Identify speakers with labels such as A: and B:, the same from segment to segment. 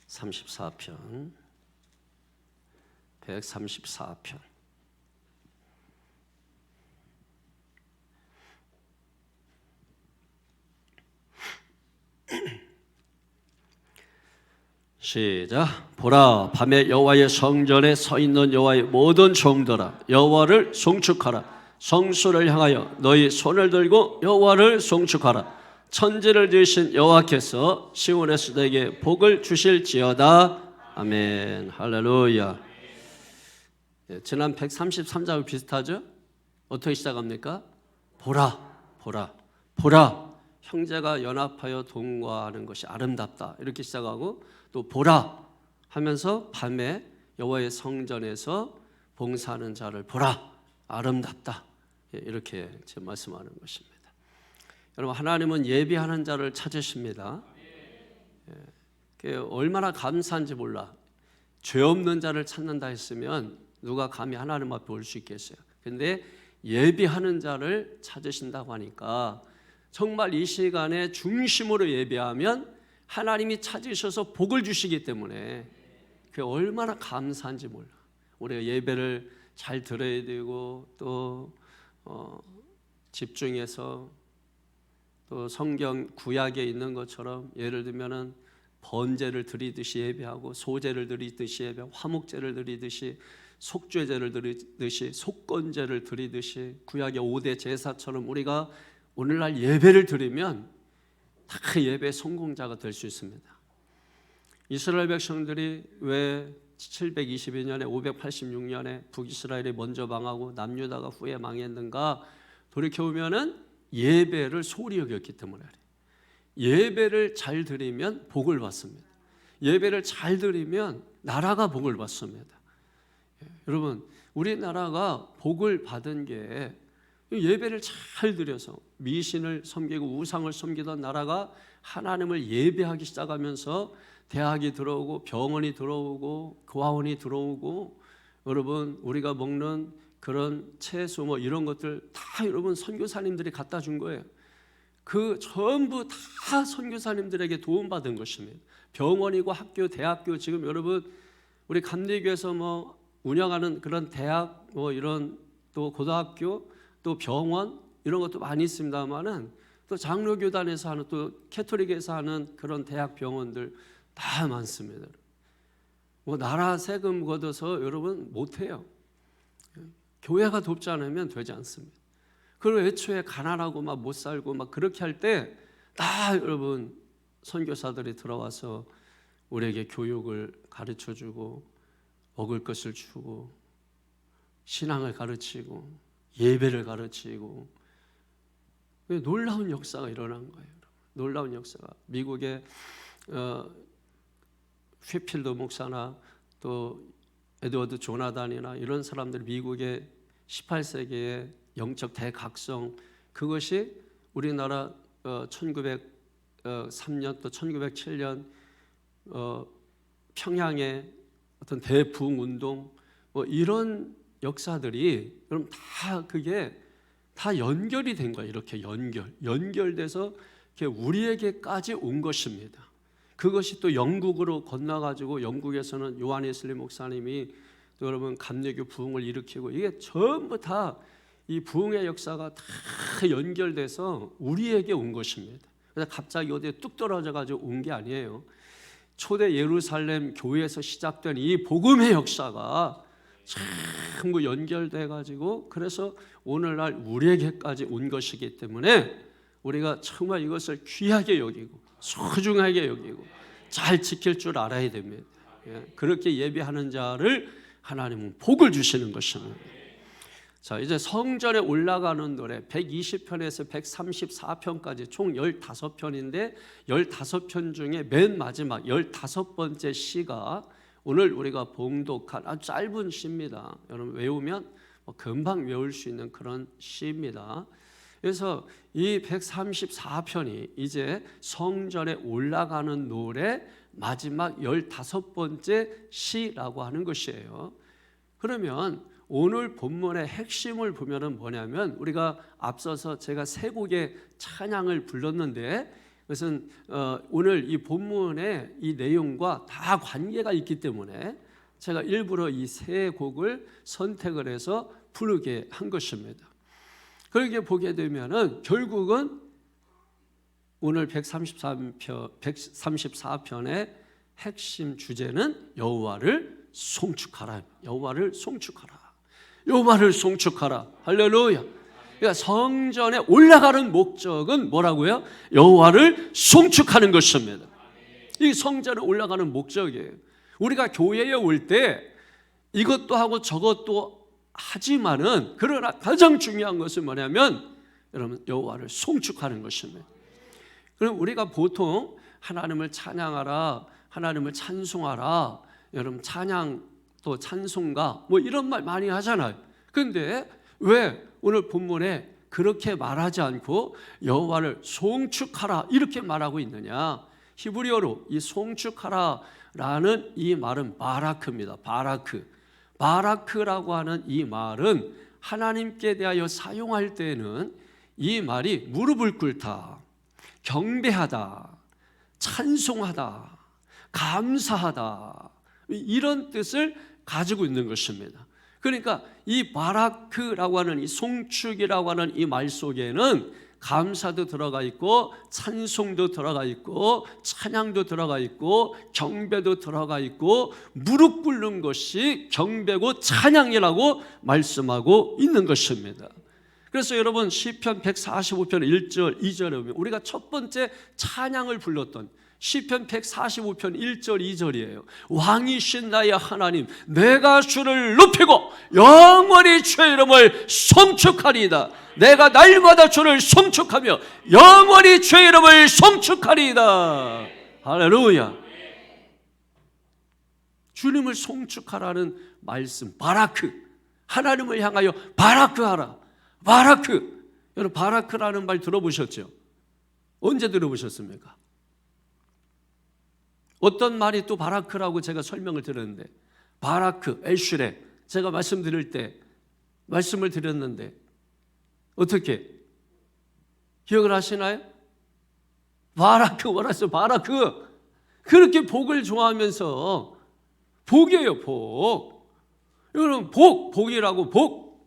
A: 134편 134편 시작. 보라, 밤에 여호와의 성전에 서 있는 여호와의 모든 종들아, 여호와를 송축하라. 성소를 향하여 너희 손을 들고 여호와를 송축하라. 천지를 지으신 여호와께서 시온에서 너에게 복을 주실지어다. 아멘. 할렐루야. 지난 133장과 비슷하죠? 어떻게 시작합니까? 보라, 보라, 보라. 형제가 연합하여 동거하는 것이 아름답다. 이렇게 시작하고 또 보라 하면서 밤에 여호와의 성전에서 봉사하는 자를 보라, 아름답다. 이렇게 지금 말씀하는 것입니다. 여러분, 하나님은 예비하는 자를 찾으십니다. 얼마나 감사한지 몰라. 죄 없는 자를 찾는다 했으면 누가 감히 하나님 앞에 올 수 있겠어요. 그런데 예비하는 자를 찾으신다고 하니까 정말 이 시간에 중심으로 예배하면 하나님이 찾으셔서 복을 주시기 때문에 그게 얼마나 감사한지 몰라. 우리가 예배를 잘 들어야 되고 또 집중해서 또 성경 구약에 있는 것처럼 예를 들면은 번제를 드리듯이 예배하고 소제를 드리듯이 예배하고 화목제를 드리듯이 속죄제를 드리듯이 속건제를 드리듯이 구약의 5대 제사처럼 우리가 오늘날 예배를 드리면 다 예배 성공자가 될 수 있습니다. 이스라엘 백성들이 왜 722년에 586년에 북이스라엘이 먼저 망하고 남유다가 후에 망했는가 돌이켜보면은 예배를 소홀히 여겼기 때문에 예배를 잘 드리면 복을 받습니다. 예배를 잘 드리면 나라가 복을 받습니다. 여러분, 우리나라가 복을 받은 게 예배를 잘 드려서 미신을 섬기고 우상을 섬기던 나라가 하나님을 예배하기 시작하면서 대학이 들어오고 병원이 들어오고 고아원이 들어오고 여러분 우리가 먹는 그런 채소 뭐 이런 것들 다 여러분 선교사님들이 갖다 준 거예요. 그 전부 다 선교사님들에게 도움받은 것입니다. 병원이고 학교, 대학교 지금 여러분 우리 감리교에서 뭐 운영하는 그런 대학 뭐 이런 또 고등학교 또 병원 이런 것도 많이 있습니다만은 또 장로교단에서 하는 또 캐톨릭에서 하는 그런 대학 병원들 다 많습니다. 뭐 나라 세금 걷어서 여러분 못해요. 교회가 돕지 않으면 되지 않습니다. 그리고 애초에 가난하고 막 못 살고 막 그렇게 할 때 다 여러분 선교사들이 들어와서 우리에게 교육을 가르쳐주고 먹을 것을 주고 신앙을 가르치고 예배를 가르치고 놀라운 역사가 일어난 거예요. 놀라운 역사가 미국의 휘필드 목사나 또 에드워드 조나단이나 이런 사람들 미국의 18세기의 영적 대각성 그것이 우리나라 1903년 또 1907년 평양의 어떤 대부흥운동 뭐 이런 역사들이 그럼 다 그게 다 연결이 된 거예요. 이렇게 연결돼서 이렇게 우리에게까지 온 것입니다. 그것이 또 영국으로 건너가지고 영국에서는 요한 웨슬리 목사님이 또 여러분 감리교 부흥을 일으키고 이게 전부 다 이 부흥의 역사가 다 연결돼서 우리에게 온 것입니다. 그래서 갑자기 어디에 뚝 떨어져가지고 온 게 아니에요. 초대 예루살렘 교회에서 시작된 이 복음의 역사가 전부 연결돼가지고 그래서 오늘날 우리에게까지 온 것이기 때문에 우리가 정말 이것을 귀하게 여기고 소중하게 여기고 잘 지킬 줄 알아야 됩니다. 그렇게 예배하는 자를 하나님은 복을 주시는 것입니다. 자, 이제 성전에 올라가는 노래 120편에서 134편까지 총 15편인데 15편 중에 맨 마지막 15번째 시가 오늘 우리가 봉독한 아주 짧은 시입니다. 여러분 외우면 금방 외울 수 있는 그런 시입니다. 그래서 이 134편이 이제 성전에 올라가는 노래 마지막 15번째 시라고 하는 것이에요. 그러면 오늘 본문의 핵심을 보면은 뭐냐면 우리가 앞서서 제가 세 곡의 찬양을 불렀는데 그것은 오늘 이 본문의 이 내용과 다 관계가 있기 때문에 제가 일부러 이 세 곡을 선택을 해서 부르게 한 것입니다. 그렇게 보게 되면은 결국은 오늘 134편의 핵심 주제는 여호와를 송축하라. 여호와를 송축하라. 여호와를 송축하라. 할렐루야. 그러니까 성전에 올라가는 목적은 뭐라고요? 여호와를 송축하는 것입니다. 이 성전에 올라가는 목적이에요. 우리가 교회에 올 때 이것도 하고 저것도 하지만은 그러나 가장 중요한 것은 뭐냐면 여러분 여호와를 송축하는 것입니다. 그럼 우리가 보통 하나님을 찬양하라, 하나님을 찬송하라, 여러분 찬양 또 찬송가 뭐 이런 말 많이 하잖아요. 그런데 왜 오늘 본문에 그렇게 말하지 않고 여호와를 송축하라 이렇게 말하고 있느냐? 히브리어로 이 송축하라라는 이 말은 바라크입니다. 바라크라고 하는 이 말은 하나님께 대하여 사용할 때는 이 말이 무릎을 꿇다, 경배하다, 찬송하다, 감사하다 이런 뜻을 가지고 있는 것입니다. 그러니까 이 바라크라고 하는 이 송축이라고 하는 이 말 속에는 감사도 들어가 있고 찬송도 들어가 있고 찬양도 들어가 있고 경배도 들어가 있고 무릎 꿇는 것이 경배고 찬양이라고 말씀하고 있는 것입니다. 그래서 여러분 시편 145편 1절 2절에 보면 우리가 첫 번째 찬양을 불렀던 시편 145편 1절 2절이에요. 왕이신 나의 하나님 내가 주를 높이고 영원히 주의 이름을 송축하리이다. 내가 날마다 주를 송축하며 영원히 주의 이름을 송축하리이다. 할렐루야. 주님을 송축하라는 말씀 바라크, 하나님을 향하여 바라크하라. 바라크. 여러분 바라크라는 말 들어보셨죠? 언제 들어보셨습니까? 어떤 말이 또 바라크라고 제가 설명을 드렸는데 바라크, 에슈레 제가 말씀을 드렸는데 어떻게 기억을 하시나요? 바라크 그렇게 복을 좋아하면서 복이에요. 복. 여러분 복이라고 복.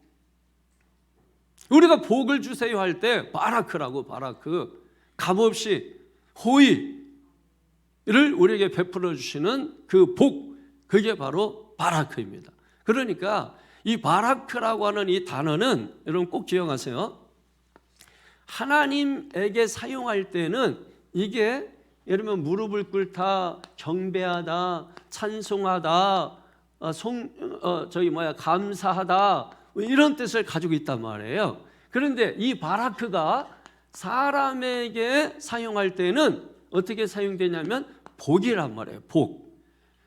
A: 우리가 복을 주세요 할 때 바라크라고 바라크. 값없이 호의를 우리에게 베풀어 주시는 그 복, 그게 바로 바라크입니다. 그러니까 이 바라크라고 하는 이 단어는 여러분 꼭 기억하세요. 하나님에게 사용할 때는 이게 예를 들면 무릎을 꿇다, 경배하다, 찬송하다, 감사하다 이런 뜻을 가지고 있단 말이에요. 그런데 이 바라크가 사람에게 사용할 때는 어떻게 사용되냐면 복이란 말이에요. 복.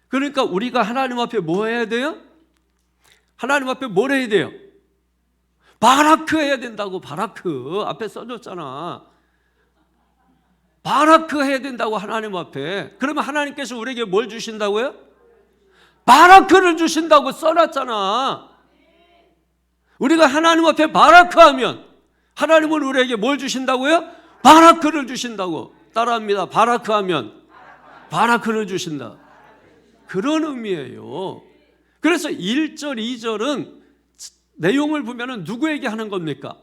A: 그러니까 우리가 하나님 앞에 뭐 해야 돼요? 하나님 앞에 뭘 해야 돼요? 바라크 해야 된다고. 바라크 앞에 써줬잖아. 바라크 해야 된다고 하나님 앞에. 그러면 하나님께서 우리에게 뭘 주신다고요? 바라크를 주신다고 써놨잖아. 우리가 하나님 앞에 바라크하면 하나님은 우리에게 뭘 주신다고요? 바라크를 주신다고. 따라합니다. 바라크하면 바라크를 주신다. 그런 의미예요. 그래서 1절, 2절은 내용을 보면 누구에게 하는 겁니까?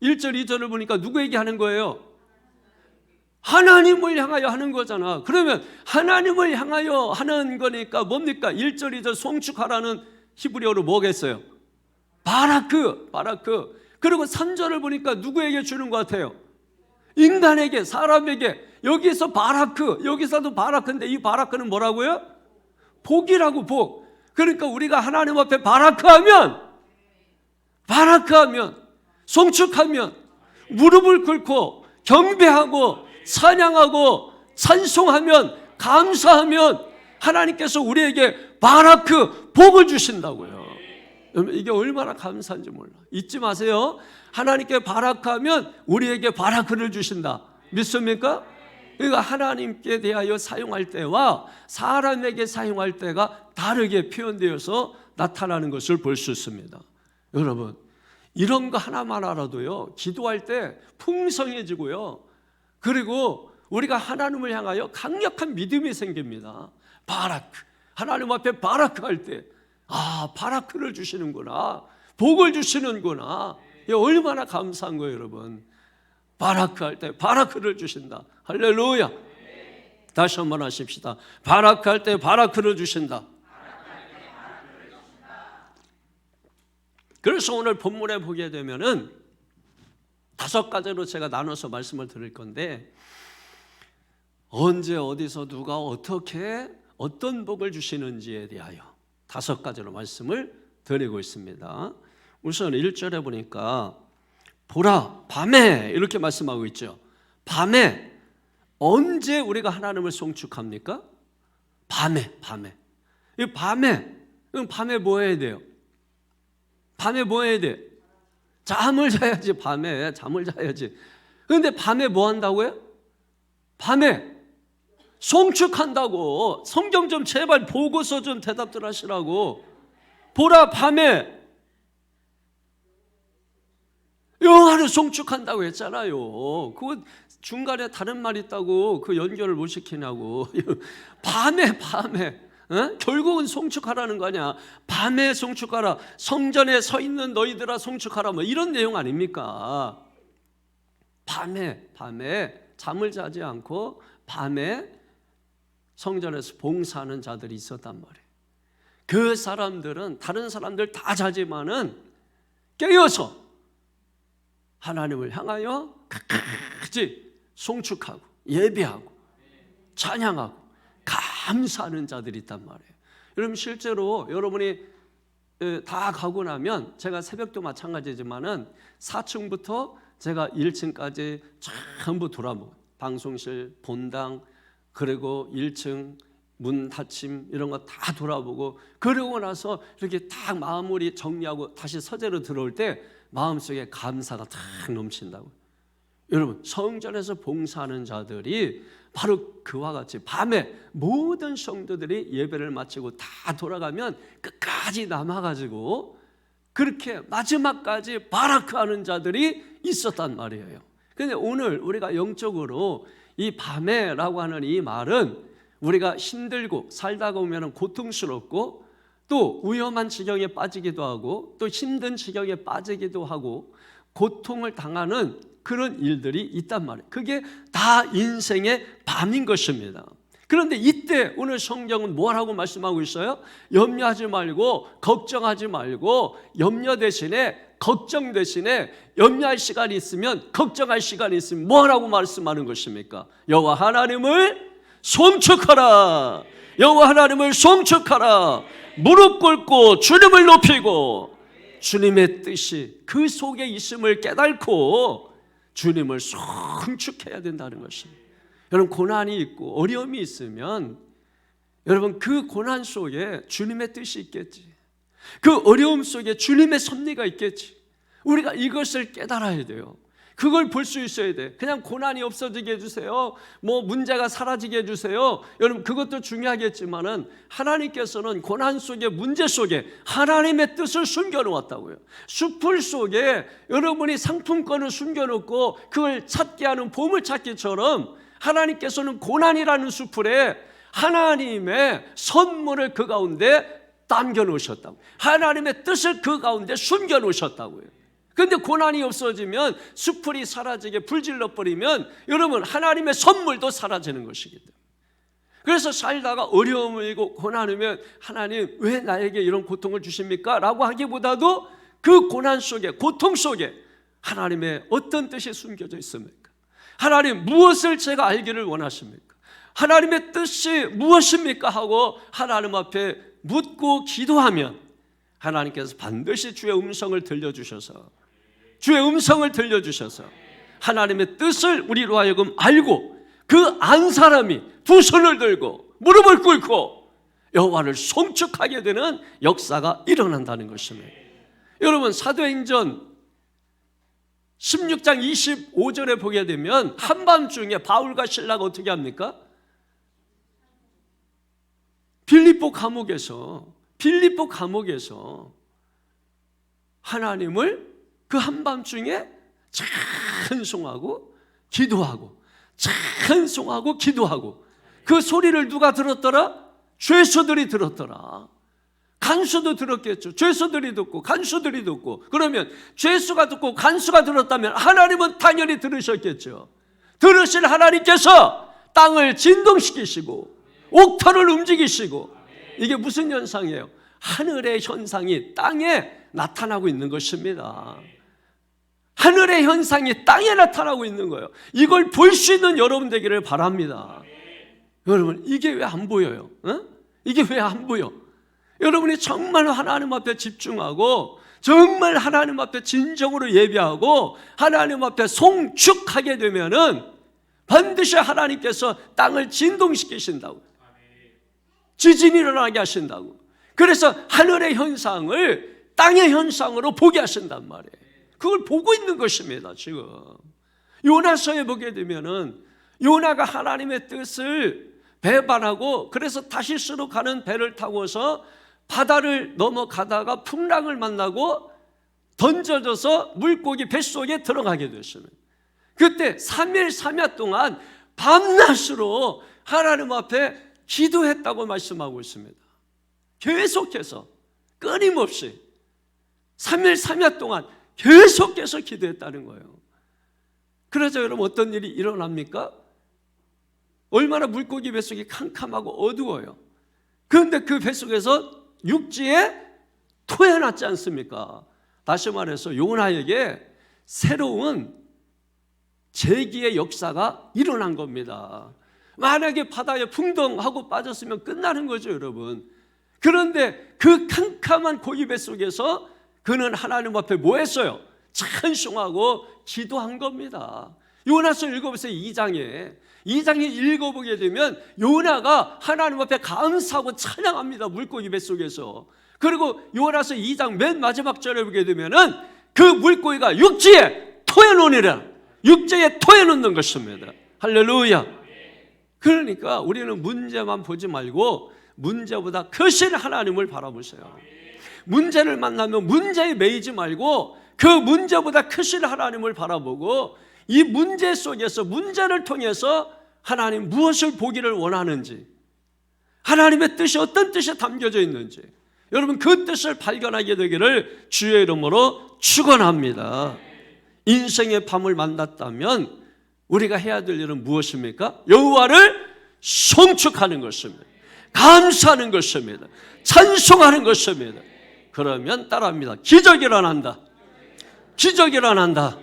A: 1절, 2절을 보니까 누구에게 하는 거예요? 하나님을 향하여 하는 거잖아. 그러면 하나님을 향하여 하는 거니까 뭡니까? 1절, 2절 송축하라는 히브리어로 뭐겠어요? 바라크. 그리고 3절을 보니까 누구에게 주는 것 같아요? 인간에게, 사람에게. 여기서 바라크, 여기서도 바라크인데 이 바라크는 뭐라고요? 복이라고. 복. 그러니까 우리가 하나님 앞에 바라크하면 송축하면 무릎을 꿇고 경배하고 찬양하고 찬송하면 감사하면 하나님께서 우리에게 바라크 복을 주신다고요. 여러분 이게 얼마나 감사한지 몰라. 잊지 마세요. 하나님께 바라크하면 우리에게 바라크를 주신다. 믿습니까? 그러니까 하나님께 대하여 사용할 때와 사람에게 사용할 때가 다르게 표현되어서 나타나는 것을 볼 수 있습니다. 여러분, 이런 거 하나만 알아도요, 기도할 때 풍성해지고요, 그리고 우리가 하나님을 향하여 강력한 믿음이 생깁니다. 바라크, 하나님 앞에 바라크 할 때, 아, 바라크를 주시는구나, 복을 주시는구나. 이게 얼마나 감사한 거예요, 여러분. 바라크 할 때 바라크를 주신다. 할렐루야. 다시 한번 하십시다. 바라크 할 때 바라크를 주신다. 그래서 오늘 본문에 보게 되면은 5가지로 제가 나눠서 말씀을 드릴 건데, 언제 어디서 누가 어떻게 어떤 복을 주시는지에 대하여 5가지로 말씀을 드리고 있습니다. 우선 1절에 보니까 보라 밤에 이렇게 말씀하고 있죠. 밤에. 언제 우리가 하나님을 송축합니까? 밤에. 이 밤에 뭐 해야 돼요? 밤에 뭐 해야 돼? 잠을 자야지. 밤에 잠을 자야지. 그런데 밤에 뭐 한다고요? 밤에 송축한다고. 성경 좀 제발 보고서 좀 대답들 하시라고. 보라 밤에 여호와를 송축한다고 했잖아요. 그거 중간에 다른 말 있다고 그 연결을 못 시키냐고. 밤에 결국은 송축하라는 거 아니야. 밤에 송축하라. 성전에 서 있는 너희들아 송축하라. 뭐 이런 내용 아닙니까? 밤에 잠을 자지 않고 밤에 성전에서 봉사하는 자들이 있었단 말이에요. 그 사람들은 다른 사람들 다 자지만은 깨어서 하나님을 향하여 끝까지 송축하고 예배하고 찬양하고 감사하는 자들이 있단 말이에요. 여러분, 실제로 여러분이 다 가고 나면, 제가 새벽도 마찬가지지만은 4층부터 제가 1층까지 전부 돌아보고, 방송실, 본당, 그리고 1층 문 닫힘 이런 거 다 돌아보고, 그러고 나서 이렇게 딱 마무리 정리하고 다시 서재로 들어올 때 마음속에 감사가 탁 넘친다고. 여러분, 성전에서 봉사하는 자들이 바로 그와 같이 밤에 모든 성도들이 예배를 마치고 다 돌아가면 끝까지 남아가지고 그렇게 마지막까지 바라크하는 자들이 있었단 말이에요. 그런데 오늘 우리가 영적으로 이 밤에라고 하는 이 말은, 우리가 힘들고 살다가 보면 고통스럽고 또 위험한 지경에 빠지기도 하고 또 힘든 지경에 빠지기도 하고 고통을 당하는 그런 일들이 있단 말이에요. 그게 다 인생의 밤인 것입니다. 그런데 이때 오늘 성경은 뭐라고 말씀하고 있어요? 염려하지 말고 걱정하지 말고, 염려 대신에 걱정 대신에 염려할 시간이 있으면, 걱정할 시간이 있으면 뭐라고 말씀하는 것입니까? 여호와 하나님을 송축하라. 여호와 하나님을 송축하라. 무릎 꿇고 주님을 높이고 주님의 뜻이 그 속에 있음을 깨닫고 주님을 송축해야 된다는 것입니다. 여러분, 고난이 있고 어려움이 있으면 여러분 그 고난 속에 주님의 뜻이 있겠지. 그 어려움 속에 주님의 섭리가 있겠지. 우리가 이것을 깨달아야 돼요. 그걸 볼 수 있어야 돼. 그냥 고난이 없어지게 해주세요, 뭐 문제가 사라지게 해주세요, 여러분 그것도 중요하겠지만은 하나님께서는 고난 속에, 문제 속에 하나님의 뜻을 숨겨놓았다고요. 숲을 속에 여러분이 상품권을 숨겨놓고 그걸 찾게 하는 보물찾기처럼 하나님께서는 고난이라는 숲에 하나님의 선물을 그 가운데 남겨놓으셨다고. 하나님의 뜻을 그 가운데 숨겨놓으셨다고요. 그런데 고난이 없어지면, 수풀이 사라지게 불질러버리면 여러분 하나님의 선물도 사라지는 것이기 때문에, 그래서 살다가 어려움을 이고 고난이면 하나님 왜 나에게 이런 고통을 주십니까? 라고 하기보다도 그 고난 속에, 고통 속에 하나님의 어떤 뜻이 숨겨져 있습니까? 하나님 무엇을 제가 알기를 원하십니까? 하나님의 뜻이 무엇입니까? 하고 하나님 앞에 묻고 기도하면 하나님께서 반드시 주의 음성을 들려주셔서 하나님의 뜻을 우리로 하여금 알고, 그 안 사람이 두 손을 들고 무릎을 꿇고 여호와를 송축하게 되는 역사가 일어난다는 것입니다. 여러분, 사도행전 16장 25절에 보게 되면 한밤중에 바울과 실라가 어떻게 합니까? 빌립보 감옥에서 빌립보 감옥에서 하나님을 그 한밤중에 찬송하고 기도하고 찬송하고 기도하고, 그 소리를 누가 들었더라? 죄수들이 들었더라. 간수도 들었겠죠. 죄수들이 듣고 간수들이 듣고. 그러면 죄수가 듣고 간수가 들었다면 하나님은 당연히 들으셨겠죠. 들으신 하나님께서 땅을 진동시키시고 옥터를 움직이시고, 이게 무슨 현상이에요? 하늘의 현상이 땅에 나타나고 있는 것입니다. 하늘의 현상이 땅에 나타나고 있는 거예요. 이걸 볼 수 있는 여러분 되기를 바랍니다. 여러분, 이게 왜 안 보여요? 이게 왜 안 보여? 여러분이 정말 하나님 앞에 집중하고 정말 하나님 앞에 진정으로 예배하고 하나님 앞에 송축하게 되면은 반드시 하나님께서 땅을 진동시키신다고, 지진이 일어나게 하신다고. 그래서 하늘의 현상을 땅의 현상으로 보게 하신단 말이에요. 그걸 보고 있는 것입니다. 지금 요나서에 보게 되면은 요나가 하나님의 뜻을 배반하고, 그래서 다시스로 가는 배를 타고서 바다를 넘어가다가 풍랑을 만나고 던져져서 물고기 뱃속에 들어가게 됐습니다. 그때 3일 3야 동안 밤낮으로 하나님 앞에 기도했다고 말씀하고 있습니다. 계속해서 끊임없이 3일 3야 동안 계속해서 기도했다는 거예요. 그래서 여러분 어떤 일이 일어납니까? 얼마나 물고기 뱃속이 캄캄하고 어두워요. 그런데 그 뱃속에서 육지에 토해놨지 않습니까? 다시 말해서 요나에게 새로운 재기의 역사가 일어난 겁니다. 만약에 바다에 풍덩하고 빠졌으면 끝나는 거죠, 여러분. 그런데 그 캄캄한 고기 뱃속에서 그는 하나님 앞에 뭐 했어요? 찬송하고 기도한 겁니다. 요나서 읽어보세요. 2장에 읽어보게 되면 요나가 하나님 앞에 감사하고 찬양합니다. 물고기 뱃속에서. 그리고 요나서 2장 맨 마지막 절에 보게 되면은 그 물고기가 육지에 토해놓으니라. 육지에 토해놓는 것입니다. 할렐루야. 그러니까 우리는 문제만 보지 말고 문제보다 크신 하나님을 바라보세요. 문제를 만나면 문제에 매이지 말고 그 문제보다 크신 하나님을 바라보고, 이 문제 속에서 문제를 통해서 하나님 무엇을 보기를 원하는지, 하나님의 뜻이 어떤 뜻이 담겨져 있는지, 여러분 그 뜻을 발견하게 되기를 주의 이름으로 축원합니다. 인생의 밤을 만났다면 우리가 해야 될 일은 무엇입니까? 여호와를 송축하는 것입니다. 감사하는 것입니다. 찬송하는 것입니다. 그러면 따라합니다. 기적이 일어난다. 기적이 일어난다.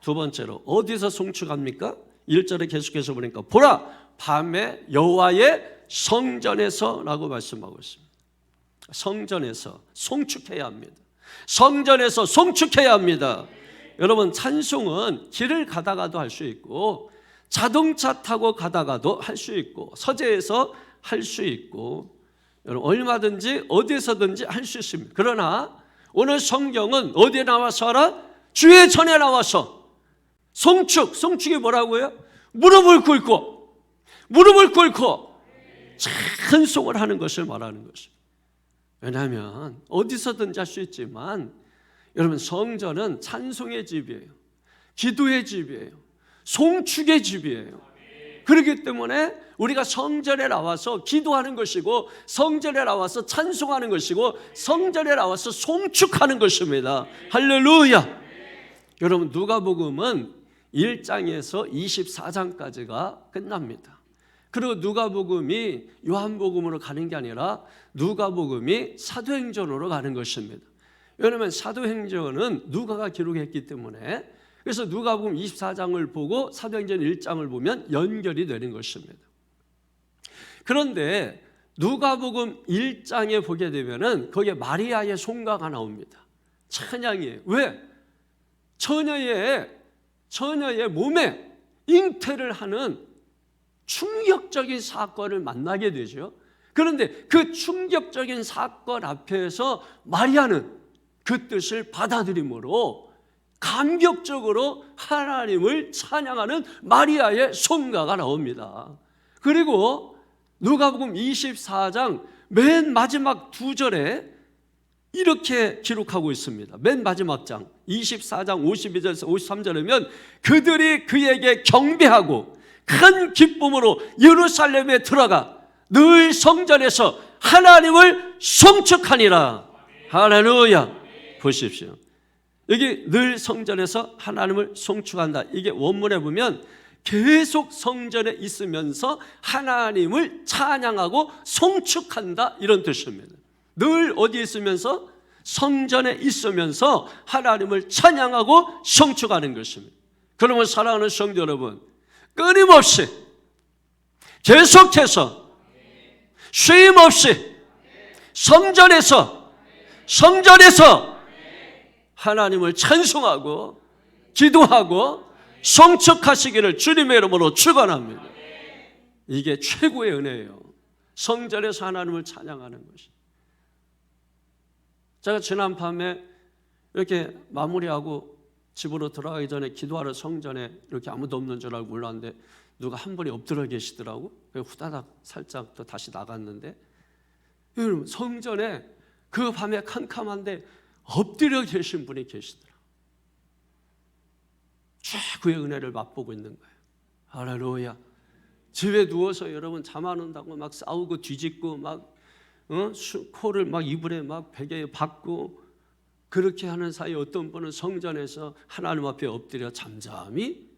A: 두 번째로 어디서 송축합니까? 1절에 계속해서 보니까 보라 밤에 여호와의 성전에서 라고 말씀하고 있습니다. 성전에서 송축해야 합니다. 성전에서 송축해야 합니다. 여러분 찬송은 길을 가다가도 할 수 있고 자동차 타고 가다가도 할 수 있고 서재에서 할 수 있고 여러분 얼마든지 어디서든지 할 수 있습니다. 그러나 오늘 성경은 어디에 나와서 하라? 주의 전에 나와서 송축이 뭐라고요? 무릎을 꿇고 찬송을 하는 것을 말하는 것입니다. 왜냐하면 어디서든지 할 수 있지만 여러분 성전은 찬송의 집이에요. 기도의 집이에요. 송축의 집이에요. 그렇기 때문에 우리가 성전에 나와서 기도하는 것이고 성전에 나와서 찬송하는 것이고 성전에 나와서 송축하는 것입니다. 할렐루야. 여러분 누가복음은 1장에서 24장까지가 끝납니다. 그리고 누가복음이 요한복음으로 가는 게 아니라 누가복음이 사도행전으로 가는 것입니다. 왜냐하면 사도행전은 누가가 기록했기 때문에, 그래서 누가복음 24장을 보고 사도행전 1장을 보면 연결이 되는 것입니다. 그런데 누가복음 1장에 보게 되면은 거기에 마리아의 송가가 나옵니다. 찬양이에요. 왜? 처녀의 몸에 잉태를 하는 충격적인 사건을 만나게 되죠. 그런데 그 충격적인 사건 앞에서 마리아는 그 뜻을 받아들임으로 감격적으로 하나님을 찬양하는 마리아의 송가가 나옵니다. 그리고 누가복음 24장 맨 마지막 두 절에 이렇게 기록하고 있습니다. 맨 마지막 장 24장 52절에서 53절이면 그들이 그에게 경배하고 큰 기쁨으로 예루살렘에 들어가 늘 성전에서 하나님을 송축하니라. 할렐루야. 보십시오. 여기 늘 성전에서 하나님을 송축한다. 이게 원문에 보면 계속 성전에 있으면서 하나님을 찬양하고 송축한다, 이런 뜻입니다. 늘 어디에 있으면서? 성전에 있으면서 하나님을 찬양하고 송축하는 것입니다. 그러면 사랑하는 성도 여러분, 끊임없이 계속해서 쉼없이 성전에서 하나님을 찬송하고 기도하고 송축하시기를 주님의 이름으로 축원합니다. 이게 최고의 은혜예요. 성전에서 하나님을 찬양하는 것이. 제가 지난 밤에 이렇게 마무리하고 집으로 들어가기 전에 기도하러 성전에 이렇게 아무도 없는 줄 알고 올라왔는데 누가 한 분이 엎드려 계시더라고. 후다닥 살짝 또 다시 나갔는데, 여러분 성전에 그 밤에 캄캄한데 엎드려 계신 분이 계시더라고. 최고의 은혜를 맛보고 있는 거예요. 할렐루야. 집에 누워서 여러분 잠 안 온다고 막 싸우고 뒤집고 막 코를 막 이불에 막 베개에 박고 그렇게 하는 사이에 어떤 분은 성전에서 하나님 앞에 엎드려 잠잠히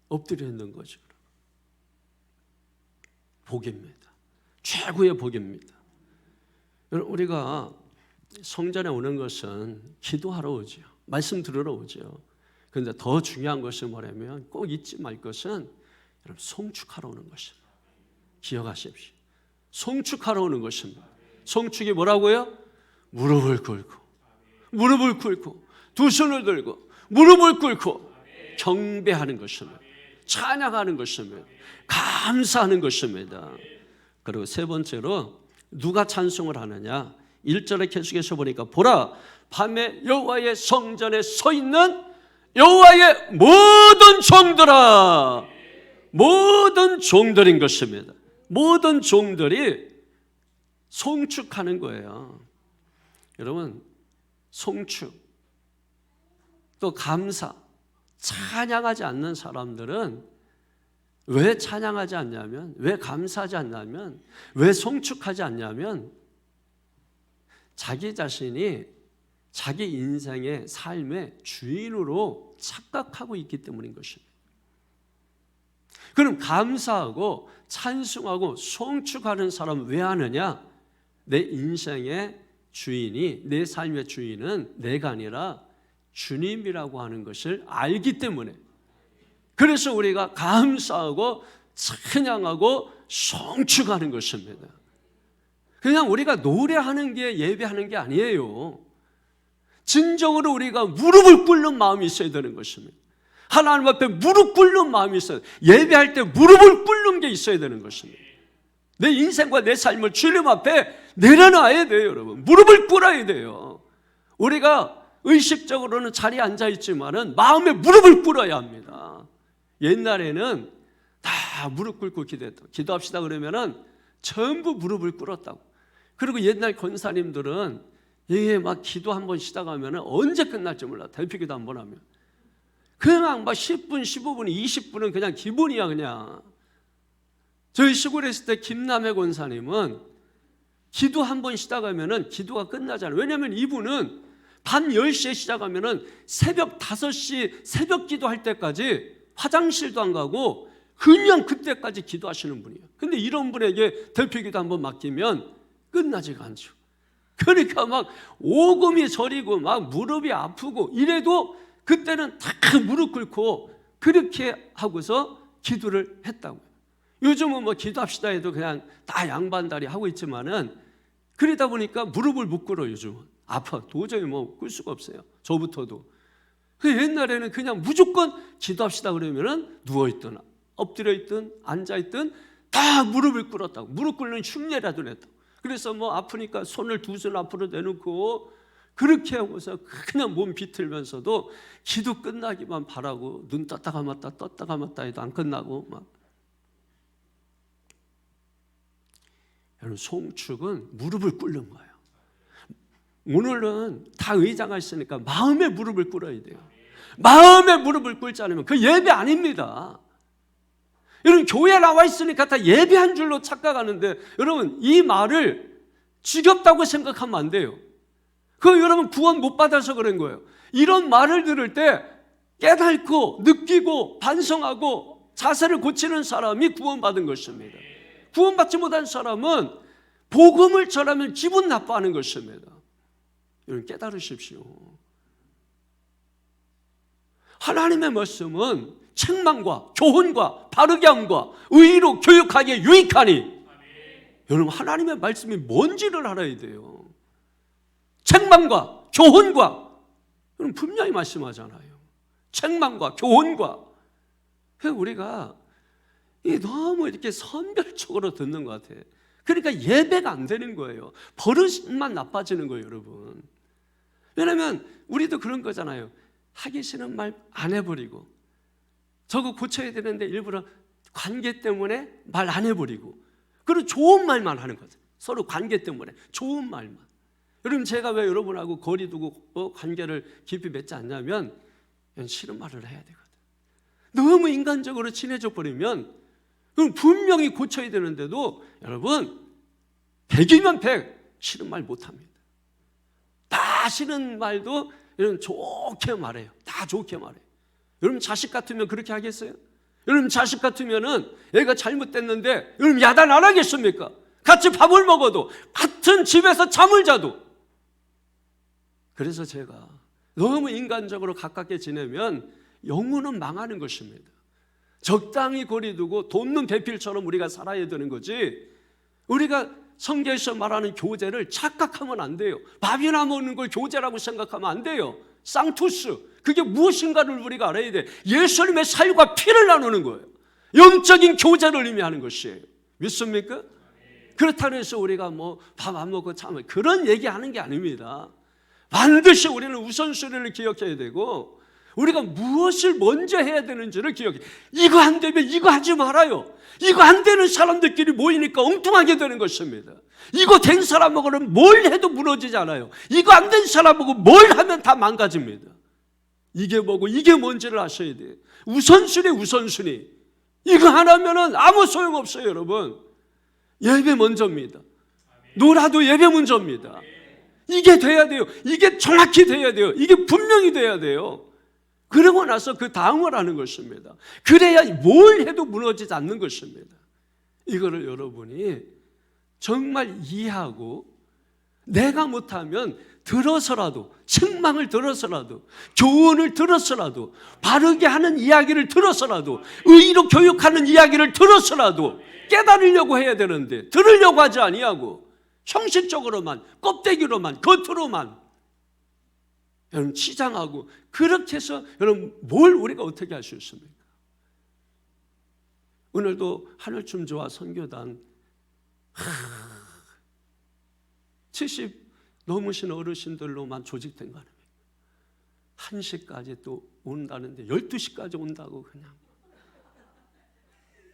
A: 엎드려 있는 거죠. 복입니다. 최고의 복입니다. 여러분, 우리가 성전에 오는 것은 기도하러 오죠. 말씀 들으러 오죠. 그런데 더 중요한 것은 뭐냐면 꼭 잊지 말 것은 여러분 송축하러 오는 것입니다. 기억하십시오. 송축하러 오는 것입니다. 송축이 뭐라고요? 무릎을 꿇고 두 손을 들고 무릎을 꿇고 경배하는 것입니다. 찬양하는 것입니다. 감사하는 것입니다. 그리고 세 번째로 누가 찬송을 하느냐? 1절에 계속해서 보니까 보라, 밤에 여호와의 성전에 서 있는 여호와의 모든 종들아, 모든 종들인 것입니다. 모든 종들이 송축하는 거예요. 여러분, 송축 또 감사, 찬양하지 않는 사람들은 왜 찬양하지 않냐면, 왜 감사하지 않냐면, 왜 송축하지 않냐면 자기 자신이 자기 인생의 삶의 주인으로 착각하고 있기 때문인 것입니다. 그럼 감사하고 찬송하고 송축하는 사람은 왜 하느냐? 내 인생의 주인이, 내 삶의 주인은 내가 아니라 주님이라고 하는 것을 알기 때문에, 그래서 우리가 감사하고 찬양하고 송축하는 것입니다. 그냥 우리가 노래하는 게 예배하는 게 아니에요. 진정으로 우리가 무릎을 꿇는 마음이 있어야 되는 것입니다. 하나님 앞에 무릎 꿇는 마음이 있어요. 예배할 때 무릎을 꿇는 게 있어야 되는 것입니다. 내 인생과 내 삶을 주님 앞에 내려놔야 돼요, 여러분. 무릎을 꿇어야 돼요. 우리가 의식적으로는 자리에 앉아 있지만은 마음에 무릎을 꿇어야 합니다. 옛날에는 다 무릎 꿇고 기도했다. 기도합시다 그러면은 전부 무릎을 꿇었다고. 그리고 옛날 권사님들은 이게 막 기도 한번 시작하면은 언제 끝날지 몰라. 대표기도 한번 하면. 그냥 막 10분, 15분, 20분은 그냥 기본이야, 그냥. 저희 시골에 있을 때 김남해 권사님은 기도 한번 시작하면은 기도가 끝나잖아요. 왜냐하면 이분은 밤 10시에 시작하면은 새벽 5시 새벽 기도할 때까지 화장실도 안 가고 그냥 그때까지 기도하시는 분이에요. 근데 이런 분에게 대표기도 한번 맡기면 끝나지가 않죠. 그러니까 막 오금이 저리고 막 무릎이 아프고 이래도 그때는 다 무릎 꿇고 그렇게 하고서 기도를 했다고요. 요즘은 뭐 기도합시다 해도 그냥 다 양반다리 하고 있지만은 그러다 보니까 무릎을 못 꿇어요. 요즘은 아파 도저히 뭐 꿇을 수가 없어요. 저부터도. 옛날에는 그냥 무조건 기도합시다 그러면은 누워있든 엎드려 있든 앉아 있든 다 무릎을 꿇었다고. 무릎 꿇는 흉내라도 냈다고. 그래서 뭐 아프니까 손을 두 손 앞으로 내놓고 그렇게 하고서 그냥 몸 비틀면서도 기도 끝나기만 바라고 눈 떴다 감았다 해도 안 끝나고 막. 여러분, 송축은 무릎을 꿇는 거예요. 오늘은 다 의자가 있으니까 마음의 무릎을 꿇어야 돼요. 마음의 무릎을 꿇지 않으면 그 예배 아닙니다. 여러분, 교회에 나와 있으니까 다 예배한 줄로 착각하는데, 여러분, 이 말을 지겹다고 생각하면 안 돼요. 여러분 구원 못 받아서 그런 거예요. 이런 말을 들을 때 깨닫고 느끼고 반성하고 자세를 고치는 사람이 구원받은 것입니다. 구원받지 못한 사람은 복음을 전하면 기분 나빠하는 것입니다. 여러분, 깨달으십시오. 하나님의 말씀은 책망과 교훈과 바르게 함과 의로 교육하기에 유익하니, 여러분, 하나님의 말씀이 뭔지를 알아야 돼요. 책망과 교훈과, 여러분, 분명히 말씀하잖아요. 책망과 교훈과. 우리가 너무 이렇게 선별적으로 듣는 것 같아요. 그러니까 예배가 안 되는 거예요. 버릇만 나빠지는 거예요, 여러분. 왜냐하면 우리도 그런 거잖아요. 하기 싫은 말 안 해버리고, 저거 고쳐야 되는데 일부러 관계 때문에 말 안 해버리고, 그리고 좋은 말만 하는 거죠. 서로 관계 때문에 좋은 말만. 여러분, 제가 왜 여러분하고 거리 두고 관계를 깊이 맺지 않냐면, 싫은 말을 해야 되거든. 너무 인간적으로 친해져 버리면 그럼 분명히 고쳐야 되는데도, 여러분, 100이면 100 싫은 말 못합니다. 다 싫은 말도 여러분 좋게 말해요. 다 좋게 말해요. 여러분, 자식 같으면 그렇게 하겠어요? 여러분, 자식 같으면은 애가 잘못됐는데 여러분 야단 안 하겠습니까? 같이 밥을 먹어도, 같은 집에서 잠을 자도. 그래서 제가 너무 인간적으로 가깝게 지내면 영혼은 망하는 것입니다. 적당히 거리 두고 돕는 배필처럼 우리가 살아야 되는 거지, 우리가 성경에서 말하는 교제를 착각하면 안 돼요. 밥이나 먹는 걸 교제라고 생각하면 안 돼요. 쌍투스, 그게 무엇인가를 우리가 알아야 돼. 예수님의 살과 피를 나누는 거예요. 영적인 교제를 의미하는 것이에요. 믿습니까? 그렇다고 해서 우리가 밥 안 먹고 참 그런 얘기하는 게 아닙니다. 반드시 우리는 우선순위를 기억해야 되고, 우리가 무엇을 먼저 해야 되는지를 기억해. 이거 안 되면 이거 하지 말아요. 이거 안 되는 사람들끼리 모이니까 엉뚱하게 되는 것입니다. 이거 된 사람하고는 뭘 해도 무너지지 않아요. 이거 안 된 사람하고 뭘 하면 다 망가집니다. 이게 뭐고 이게 뭔지를 아셔야 돼요. 우선순위. 이거 하나면은 아무 소용없어요, 여러분. 예배 먼저입니다. 놀아도 예배 먼저입니다. 이게 돼야 돼요. 이게 정확히 돼야 돼요. 이게 분명히 돼야 돼요. 그러고 나서 그 다음을 하는 것입니다. 그래야 뭘 해도 무너지지 않는 것입니다. 이거를 여러분이 정말 이해하고, 내가 못하면 들어서라도, 책망을 들어서라도, 교훈을 들어서라도, 바르게 하는 이야기를 들어서라도, 의로 교육하는 이야기를 들어서라도 깨달으려고 해야 되는데, 들으려고 하지 아니하고 형식적으로만, 껍데기로만, 겉으로만 여러분 치장하고, 그렇게 해서 여러분 뭘 우리가 어떻게 할 수 있습니까? 오늘도 하늘춤 좋아 선교단 70 넘으신 어르신들로만 조직된 거 아닙니까? 1시까지 또 온다는데 12시까지 온다고, 그냥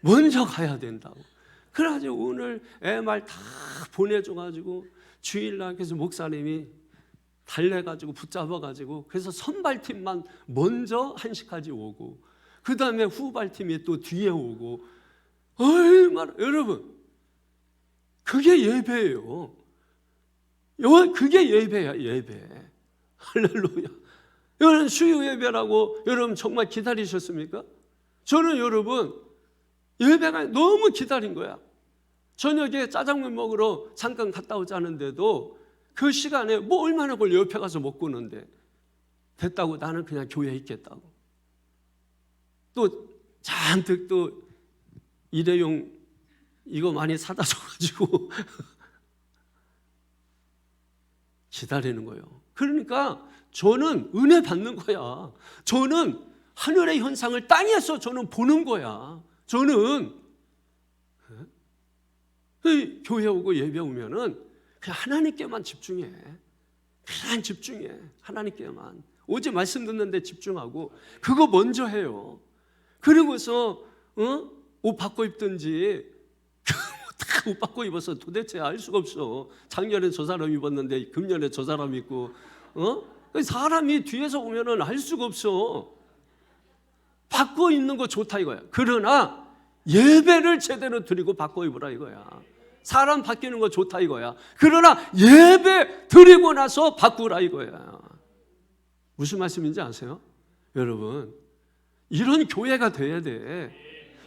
A: 먼저 가야 된다고. 그래가지고 오늘 애 말 다 보내줘가지고 주일날 그래서 목사님이 달래가지고 붙잡아가지고, 그래서 선발팀만 먼저 1시까지 오고, 그 다음에 후발팀이 또 뒤에 오고, 얼마나, 여러분, 그게 예배예요. 그게 예배야, 예배. 할렐루야. 여러분, 수요 예배라고 여러분 정말 기다리셨습니까? 저는 여러분 예배가 너무 기다린 거야. 저녁에 짜장면 먹으러 잠깐 갔다 오자는데도 그 시간에 얼마나 걸 옆에 가서 먹고 오는데, 됐다고 나는 그냥 교회에 있겠다고. 또 잔뜩 또 일회용 이거 많이 사다 줘가지고 기다리는 거예요. 그러니까 저는 은혜 받는 거야. 저는 하늘의 현상을 땅에서 저는 보는 거야. 저는 교회 오고 예배 오면은 그냥 하나님께만 집중해. 그냥 집중해. 하나님께만. 오직 말씀 듣는 데 집중하고, 그거 먼저 해요. 그러고서 옷 바꿔 입든지 다 옷 바꿔 입어서 도대체 알 수가 없어. 작년에 저 사람 입었는데 금년에 저 사람 입고, 사람이 뒤에서 오면은 알 수가 없어. 바꿔 입는 거 좋다 이거야. 그러나 예배를 제대로 드리고 바꿔 입으라 이거야. 사람 바뀌는 거 좋다 이거야. 그러나 예배 드리고 나서 바꾸라 이거야. 무슨 말씀인지 아세요? 여러분, 이런 교회가 돼야 돼.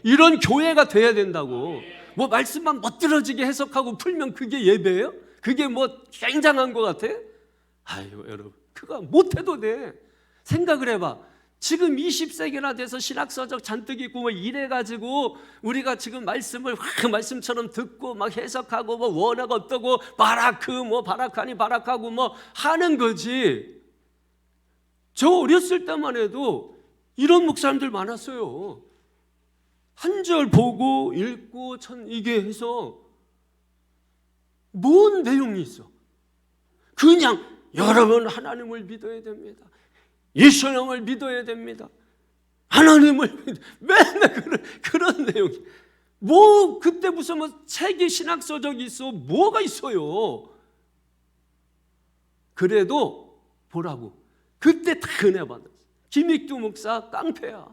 A: 이런 교회가 돼야 된다고. 뭐 말씀만 멋들어지게 해석하고 풀면 그게 예배예요? 그게 뭐 굉장한 것 같아? 아이고 여러분, 그거 못해도 돼. 생각을 해봐. 지금 20세기나 돼서 신학서적 잔뜩 있고 뭐 이래가지고 우리가 지금 말씀을 말씀처럼 듣고 막 해석하고 뭐 원하가 어떠고 바라크 뭐 바라카니 바라카고 뭐 하는 거지. 저 어렸을 때만 해도 이런 목사님들 많았어요. 한 절 보고 읽고 이게 해서 뭔 내용이 있어? 그냥 여러분 하나님을 믿어야 됩니다. 예수님을 믿어야 됩니다. 하나님을 맨날 그런 내용이. 뭐 그때 무슨 뭐 책이 신학서적이 있어? 뭐가 있어요? 그래도 보라고. 그때 다 은혜 받았어. 김익두 목사 깡패야.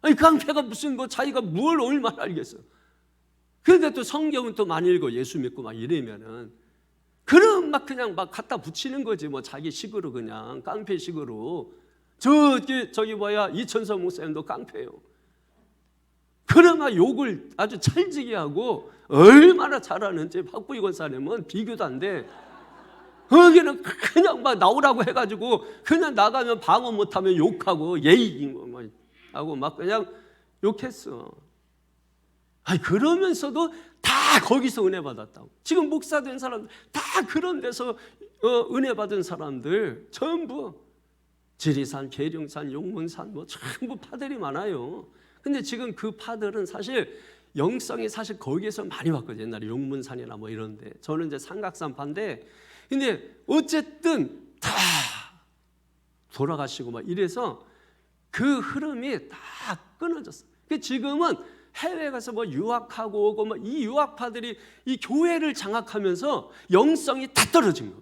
A: 아니 깡패가 무슨 뭐 자기가 뭘 얼마나 알겠어. 그런데 또 성경은 또 많이 읽어. 예수 믿고 막 이러면은 그럼 막 그냥 막 갖다 붙이는 거지. 뭐 자기 식으로 그냥 깡패식으로. 저기 뭐야 이천서 목사님도 깡패예요. 그러나 욕을 아주 찰지게 하고 얼마나 잘하는지 박부희 권사님은 비교도 안 돼. 거기는 그냥 막 나오라고 해가지고 그냥 나가면 방어 못하면 욕하고 예의 뭐 하고 막 그냥 욕했어. 아니 그러면서도 다 거기서 은혜 받았다고. 지금 목사 된 사람들 다 그런 데서 은혜 받은 사람들 전부 지리산, 계룡산, 용문산 뭐 전부 파들이 많아요. 근데 지금 그 파들은 사실 영성이 사실 거기에서 많이 왔거든요. 옛날에 용문산이나 뭐 이런데. 저는 이제 삼각산파인데, 근데 어쨌든 다 돌아가시고 막 이래서 그 흐름이 다 끊어졌어. 지금은 해외 가서 뭐 유학하고 오고 뭐 이 유학파들이 이 교회를 장악하면서 영성이 다 떨어진 거예요.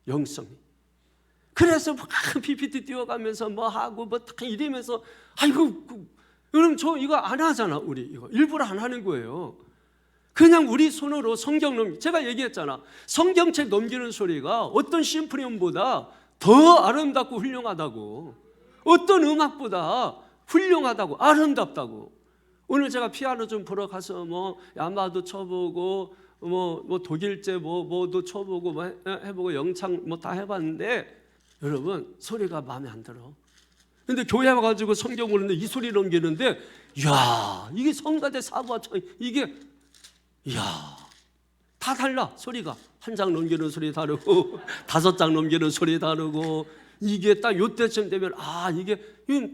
A: 영성이. 그래서 막 PPT 띄워가면서 뭐 하고 뭐 다 이러면서 아이고 그럼 저 이거 안 하잖아. 우리 이거 일부러 안 하는 거예요. 그냥 우리 손으로 성경 넘기. 제가 얘기했잖아. 성경책 넘기는 소리가 어떤 심프리온보다 더 아름답고 훌륭하다고. 어떤 음악보다 훌륭하다고 아름답다고. 오늘 제가 피아노 좀 보러 가서 뭐 야마도 쳐보고 뭐 독일제 뭐도 쳐보고 뭐 해보고 영창 뭐 다 해봤는데 여러분 소리가 마음에 안 들어. 근데 교회 와가지고 성경 보는데 이 소리 넘기는데 이야 이게 성가대 사부하청 이게 이야 다 달라. 소리가 한 장 넘기는 소리 다르고 5장 넘기는 소리 다르고 이게 딱 요때쯤 되면 이게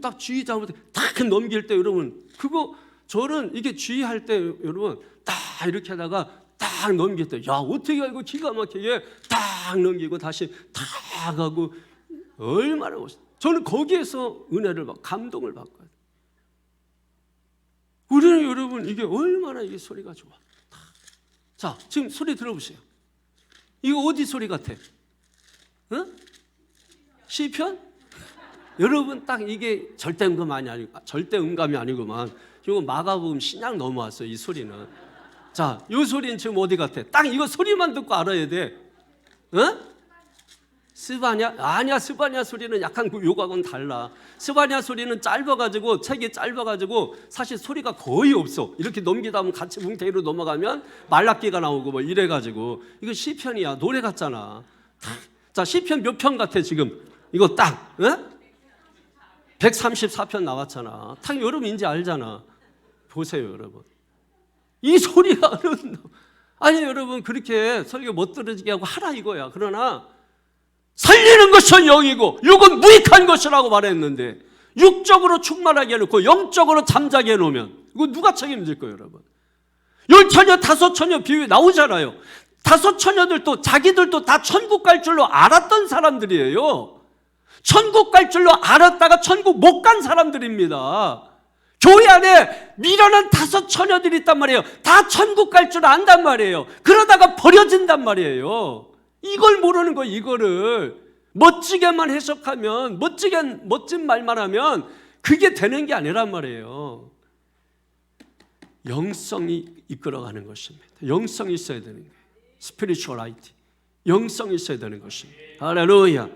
A: 딱 주의 잡을 때 딱 넘길 때 여러분 그거 저는 이게 주의할 때 여러분 딱 이렇게 하다가 딱 넘길 때 야 어떻게 알고 기가 막히게 딱 넘기고 다시 딱 하고 얼마나 멋있어. 저는 거기에서 은혜를 받고 감동을 받거든요. 우리는 여러분 이게 얼마나 이게 소리가 좋아. 자 지금 소리 들어보세요. 이거 어디 소리 같아? 응? 시편? 여러분 딱 이게 절대음감이 아니고 절대음감이 아니구만. 이거 마가복음 신약 넘어왔어 이 소리는. 자, 이 소리는 지금 어디 같아? 딱 이거 소리만 듣고 알아야 돼. 응? 스바냐? 아니야 스바냐 소리는 약간 요거하고는 달라. 스바냐 소리는 짧아가지고 책이 짧아가지고 사실 소리가 거의 없어. 이렇게 넘기다 보면 같이 뭉태기로 넘어가면 말라기가 나오고 뭐 이래가지고 이거 시편이야. 노래 같잖아. 자 시편 몇 편 같아 지금? 이거 딱 응? 134편 나왔잖아. 딱 여러분 이제 알잖아. 보세요 여러분. 이 소리가 아니 여러분 그렇게 설교 못 들어지게 하고 하라 이거야. 그러나 살리는 것은 영이고 육은 무익한 것이라고 말했는데 육적으로 충만하게 해놓고 영적으로 잠자게 해놓으면 이거 누가 책임질 거예요 여러분. 10처녀 5처녀 비유 나오잖아요. 5처녀들도 자기들도 다 천국 갈 줄로 알았던 사람들이에요. 천국 갈 줄로 알았다가 천국 못 간 사람들입니다. 교회 안에 미련한 5 처녀들이 있단 말이에요. 다 천국 갈 줄 안단 말이에요. 그러다가 버려진단 말이에요. 이걸 모르는 거예요. 이거를 멋지게만 해석하면, 멋진 말만 하면 그게 되는 게 아니란 말이에요. 영성이 이끌어가는 것입니다. 영성이 있어야 되는 거예요. 스피리추얼라이티, 영성이 있어야 되는 것입니다. 할렐루야.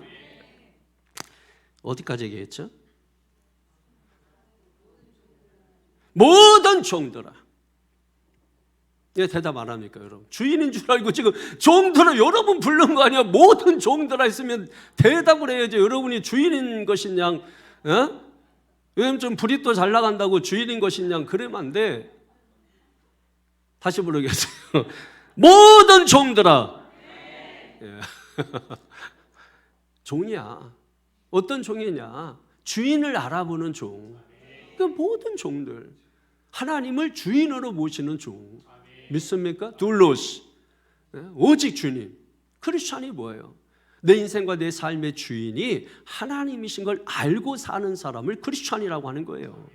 A: 어디까지 얘기했죠? 모든 종들아. 왜 대답 안 합니까, 여러분? 주인인 줄 알고 지금 종들아 여러분 부른 거 아니야? 모든 종들아 있으면 대답을 해야죠. 여러분이 주인인 것이냐? 요즘 좀 불이 또 잘 나간다고 주인인 것이냐? 그러면 안 돼. 다시 부르겠어요. 모든 종들아. 예. 종이야. 어떤 종이냐? 주인을 알아보는 종. 그 모든 종들. 하나님을 주인으로 모시는 종. 믿습니까? 둘로스. 오직 주님. 크리스찬이 뭐예요? 내 인생과 내 삶의 주인이 하나님이신 걸 알고 사는 사람을 크리스찬이라고 하는 거예요.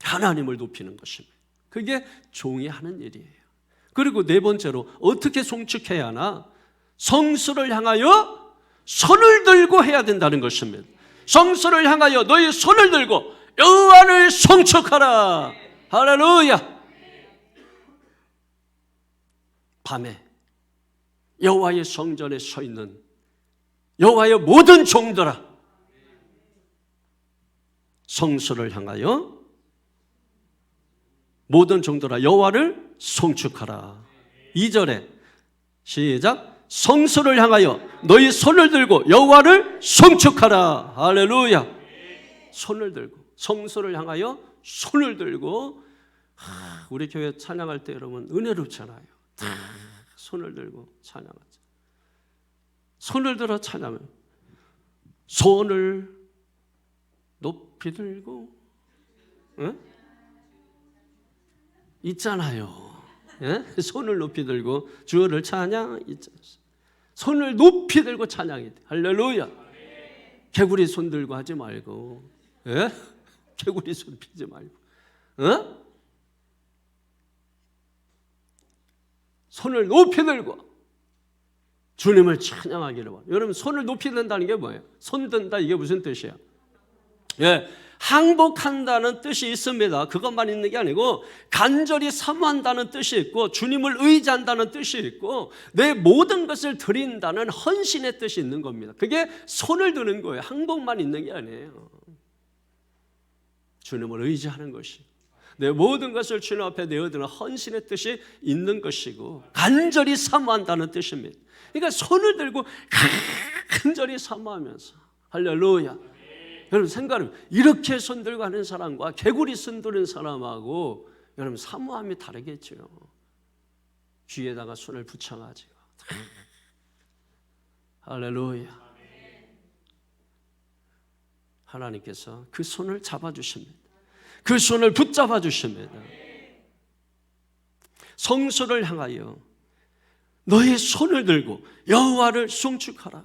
A: 하나님을 높이는 것입니다. 그게 종이 하는 일이에요. 그리고 네 번째로 어떻게 송축해야 하나? 성수를 향하여 손을 들고 해야 된다는 것입니다. 성수를 향하여 너희 손을 들고 여호와를 송축하라. 할렐루야. 밤에 여호와의 성전에 서 있는 여호와의 모든 종들아, 성수를 향하여 모든 종들아 여호와를 송축하라. 2절에 시작. 성수를 향하여 너희 손을 들고 여호와를 송축하라. 할렐루야. 손을 들고, 성수를 향하여 손을 들고. 우리 교회 찬양할 때 여러분 은혜롭잖아요. 손을 들고 찬양하자. 손을 들어 찬양하면 손을 높이 들고, 응? 있잖아요. 예? 손을 높이 들고 주를 찬양. 손을 높이 들고 찬양이 돼. 할렐루야. 개구리 손 들고 하지 말고, 예? 개구리 손 피지 말고, 어? 손을 높이 들고 주님을 찬양하기를 바랍니다. 여러분, 손을 높이 든다는 게 뭐예요? 손 든다, 이게 무슨 뜻이야? 예, 항복한다는 뜻이 있습니다. 그것만 있는 게 아니고 간절히 사모한다는 뜻이 있고 주님을 의지한다는 뜻이 있고 내 모든 것을 드린다는 헌신의 뜻이 있는 겁니다. 그게 손을 드는 거예요. 항복만 있는 게 아니에요. 주님을 의지하는 것이, 내 모든 것을 주님 앞에 내어드리는 헌신의 뜻이 있는 것이고 간절히 사모한다는 뜻입니다. 그러니까 손을 들고 간절히 사모하면서, 할렐루야. 여러분 생각을, 이렇게 손 들고 하는 사람과 개구리 손 드는 사람하고 여러분 사모함이 다르겠죠. 귀에다가 손을 붙여가지고, 할렐루야. 하나님께서 그 손을 잡아주십니다. 그 손을 붙잡아 주십니다. 성소를 향하여 너의 손을 들고 여호와를 송축하라.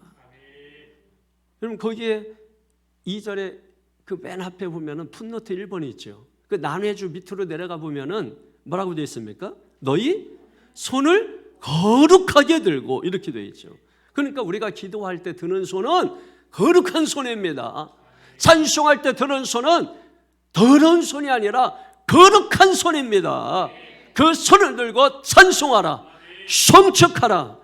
A: 여러분 거기에 2절에 그 맨 앞에 보면은 풋노트 1번이 있죠. 그 난회주 밑으로 내려가 보면은 뭐라고 되어 있습니까? 너희 손을 거룩하게 들고, 이렇게 되어 있죠. 그러니까 우리가 기도할 때 드는 손은 거룩한 손입니다. 찬송할 때 드는 손은 더러운 손이 아니라 거룩한 손입니다. 그 손을 들고 찬송하라, 송축하라.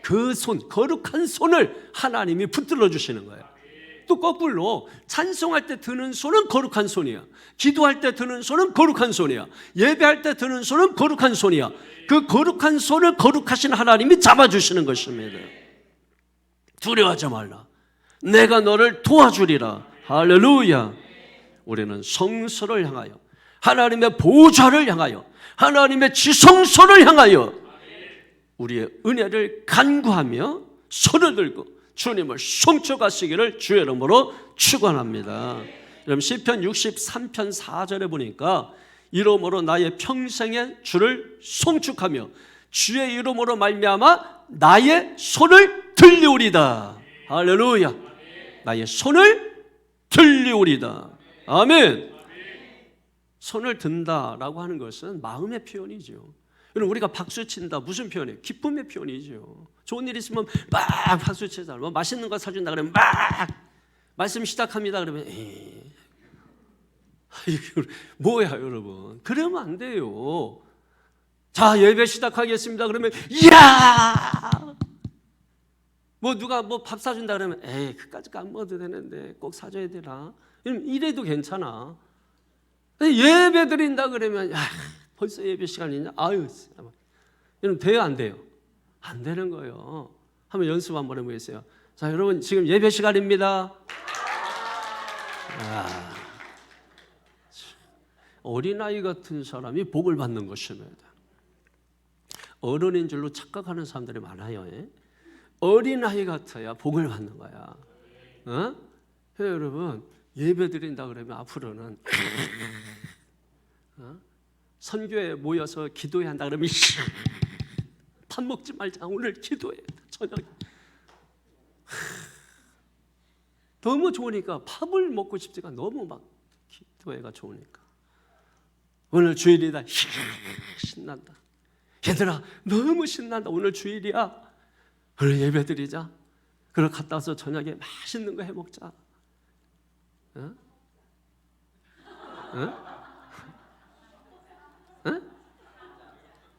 A: 그 손, 거룩한 손을 하나님이 붙들어 주시는 거예요. 또 거꾸로 찬송할 때 드는 손은 거룩한 손이야. 기도할 때 드는 손은 거룩한 손이야. 예배할 때 드는 손은 거룩한 손이야. 그 거룩한 손을 거룩하신 하나님이 잡아주시는 것입니다. 두려워하지 말라. 내가 너를 도와주리라. 할렐루야. 우리는 성소를 향하여, 하나님의 보좌를 향하여, 하나님의 지성소를 향하여 우리의 은혜를 간구하며 손을 들고 주님을 송축하시기를 주의 이름으로 축원합니다. 여러분 시편 63편 4절에 보니까 이름으로 나의 평생의 주를 송축하며 주의 이름으로 말미암아 나의 손을 들리우리다. 할렐루야. 나의 손을 들리오리다. 아멘. 손을 든다라고 하는 것은 마음의 표현이죠. 여러분, 우리가 박수 친다 무슨 표현이에요? 기쁨의 표현이죠. 좋은 일 있으면 막 박수 치자. 뭐 맛있는 거 사준다 그러면 막 말씀 시작합니다 그러면 뭐야 여러분, 그러면 안 돼요. 자, 예배 시작하겠습니다 그러면 이야, 뭐 누가 뭐 밥 사준다 그러면 그까짓 거 안 먹어도 되는데 꼭 사줘야 되나, 이래도 괜찮아. 예배 드린다 그러면 벌써 예배 시간이냐, 아유, 여러분 돼요 안 돼요? 안 되는 거예요. 한번 연습 한번 해보겠어요. 자, 여러분 지금 예배 시간입니다. 어린아이 같은 사람이 복을 받는 것입니다. 어른인 줄로 착각하는 사람들이 많아요. 어린아이 같아야 복을 받는 거야. 여러분, 예배 드린다 그러면 앞으로는 선교에 모여서 기도해야 한다 그러면 밥 먹지 말자, 오늘 기도해 저녁에. 너무 좋으니까 밥을 먹고 싶지가, 너무 막 기도회가 좋으니까. 오늘 주일이다, 신난다. 얘들아 너무 신난다, 오늘 주일이야, 오늘 예배 드리자. 그걸 갔다 와서 저녁에 맛있는 거 해 먹자. 어? 어?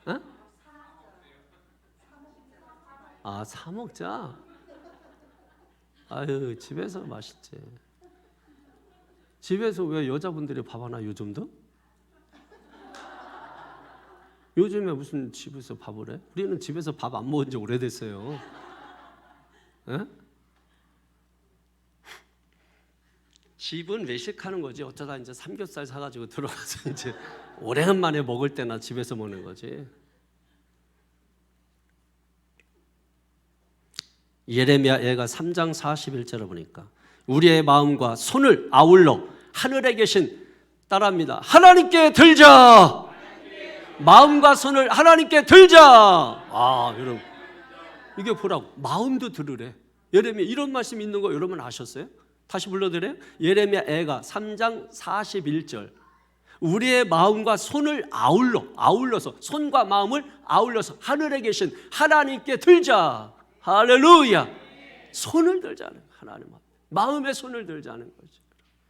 A: 어? 아, 사 먹자. 아유, 집에서 맛있지. 집에서 왜 여자분들이 밥 하나 요즘도? 요즘에 무슨 집에서 밥을 해? 우리는 집에서 밥 안 먹은 지 오래됐어요. 에? 집은 외식하는 거지. 어쩌다 이제 삼겹살 사가지고 들어가서 이제 오래간만에 먹을 때나 집에서 먹는 거지. 예레미야 애가 3장 41절을 보니까 우리의 마음과 손을 아울러 하늘에 계신, 따라합니다, 하나님께 들자. 마음과 손을 하나님께 들자. 아, 여러분, 이게 보라고, 마음도 들으래. 예레미야 이런 말씀이 있는 거 여러분 아셨어요? 다시 불러드려요. 예레미야 애가 3장 41절. 우리의 마음과 손을 아울러서, 손과 마음을 아울러서 하늘에 계신 하나님께 들자. 할렐루야. 손을 들자는, 하나님 마음에 손을 들자는 거죠.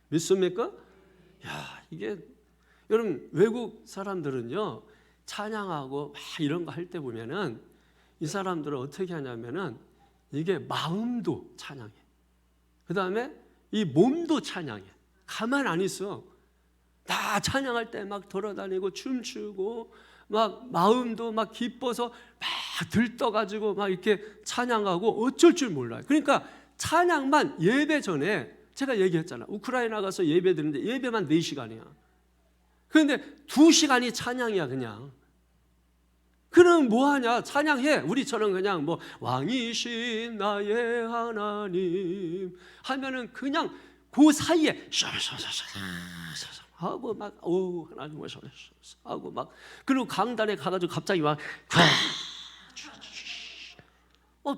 A: 믿습니까? 야, 이게 여러분, 외국 사람들은요 찬양하고 막 이런 거 할 때 보면은 이 사람들은 어떻게 하냐면은 이게 마음도 찬양해, 그 다음에 이 몸도 찬양해. 가만 안 있어. 다 찬양할 때 막 돌아다니고 춤추고 막 마음도 막 기뻐서 막 들떠가지고 막 이렇게 찬양하고 어쩔 줄 몰라요. 그러니까 찬양만, 예배 전에 제가 얘기했잖아. 우크라이나 가서 예배 드리는데 예배만 4시간이야. 그런데 2시간이 찬양이야 그냥. 그럼 뭐하냐? 찬양해. 우리처럼 그냥 뭐 왕이신 나의 하나님 하면은 그냥 그 사이에 하고 막 하나님 하고 막, 그리고 강단에 가가지고 갑자기 막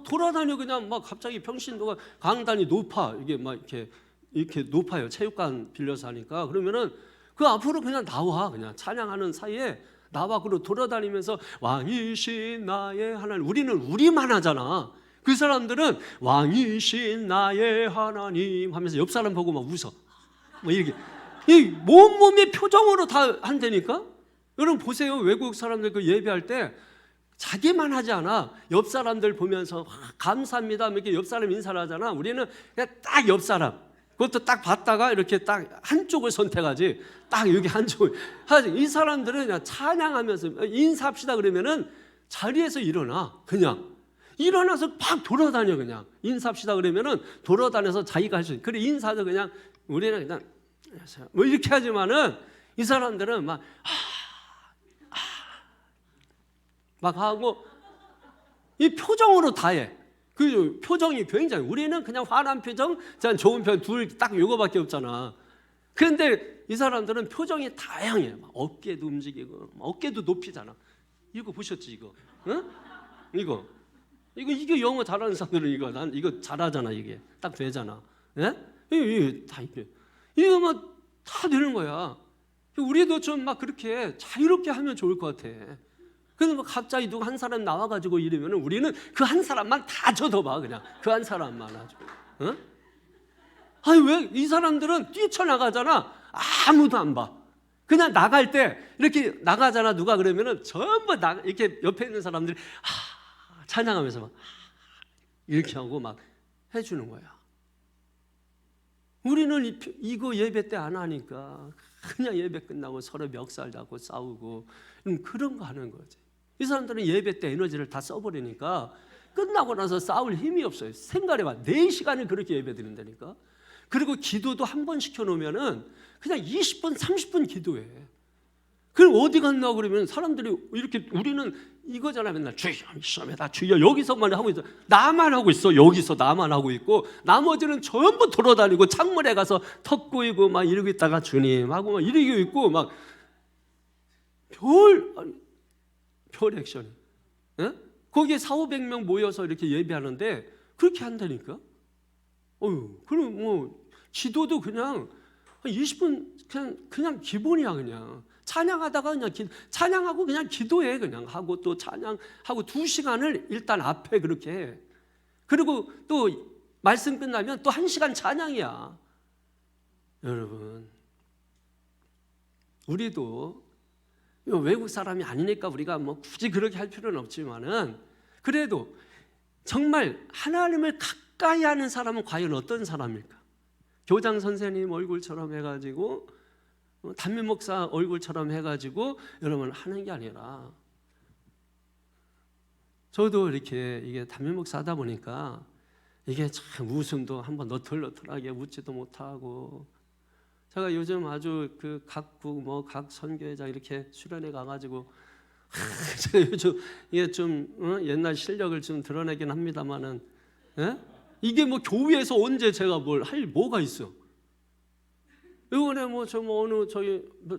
A: 돌아다녀. 그냥 막 갑자기 평신도가, 강단이 높아, 이게 막 이렇게 높아요. 체육관 빌려서 하니까. 그러면은 그 앞으로 그냥 나와, 그냥 찬양하는 사이에 나와. 그리고 돌아다니면서 왕이신 나의 하나님. 우리는 우리만 하잖아. 그 사람들은 왕이신 나의 하나님 하면서 옆 사람 보고 막 웃어. 뭐 이렇게 이 몸의 표정으로 다 한다니까. 여러분 보세요. 외국 사람들 그 예배할 때 자기만 하지 않아. 옆 사람들 보면서 감사합니다 이렇게 옆 사람 인사를 하잖아. 우리는 그냥 딱 옆 사람, 그것도 딱 봤다가 이렇게 딱 한쪽을 선택하지. 딱 여기 한쪽을 하지. 이 사람들은 그냥 찬양하면서 인사합시다 그러면은 자리에서 일어나. 그냥 일어나서 막 돌아다녀. 그냥 인사합시다 그러면은 돌아다녀서 자기가 할 수 있어. 그래 인사도 그냥, 우리는 그냥 뭐 이렇게 하지만은 이 사람들은 막 막 하고 이 표정으로 다 해. 그 표정이 굉장히, 우리는 그냥 화난 표정, 좋은 표정 둘 딱 요거밖에 없잖아. 그런데 이 사람들은 표정이 다양해. 막 어깨도 움직이고, 어깨도 높이잖아. 이거 보셨지 이거? 응? 이게 영어 잘하는 사람들은 이거, 난 이거 잘하잖아. 이게 딱 되잖아. 예? 다 이게 뭐 다 되는 거야. 우리도 좀 막 그렇게 자유롭게 하면 좋을 것 같아. 그래서 뭐 갑자기 누가 한 사람 나와가지고 이러면 우리는 그 한 사람만 다 쳐다봐. 그냥 그 한 사람만 아주. 어? 아니 왜 이 사람들은 뛰쳐나가잖아. 아무도 안 봐. 그냥 나갈 때 이렇게 나가잖아. 누가 그러면은 전부 이렇게 옆에 있는 사람들이 찬양하면서 막 이렇게 하고 막 해주는 거야. 우리는 이거 예배 때 안 하니까 그냥 예배 끝나고 서로 멱살 잡고 싸우고 그런 거 하는 거지. 이 사람들은 예배 때 에너지를 다 써버리니까 끝나고 나서 싸울 힘이 없어요. 생각해봐. 4시간을 그렇게 예배 드린다니까. 그리고 기도도 한 번 시켜놓으면은 그냥 20분 30분 기도해. 그럼 어디 갔나 그러면 사람들이 이렇게 우리는 이거잖아. 맨날 주여 시험에다 주여 여기서만 하고 있어. 나만 하고 있어. 여기서 나만 하고 있고 나머지는 전부 돌아다니고 창문에 가서 턱 꼬이고 막 이러고 있다가 주님 하고 막 이러고 있고 막 별 액션이. 예? 거기에 400~500명 모여서 이렇게 예배하는데 그렇게 한다니까. 그럼 뭐 기도도 그냥 20분 그냥 기본이야. 그냥 찬양하다가 그냥 찬양하고 그냥 기도해. 그냥 하고 또 찬양하고 2시간을 일단 앞에 그렇게 해. 그리고 또 말씀 끝나면 또 1시간 찬양이야. 여러분 우리도 외국 사람이 아니니까 우리가 뭐 굳이 그렇게 할 필요는 없지만은 그래도 정말 하나님을 가까이 하는 사람은 과연 어떤 사람일까? 교장 선생님 얼굴처럼 해가지고 담임 목사 얼굴처럼 해가지고 여러분 하는 게 아니라 저도 이게 담임 목사 하다 보니까 이게 참 웃음도 한번 너털너털하게 웃지도 못하고 제가 요즘 아주 그 각국 각 선교회장 이렇게 수련회 가가지고 제가 요즘 이게 좀 옛날 실력을 좀 드러내긴 합니다만은 이게 뭐 교회에서 언제 제가 뭐가 있어? 이번에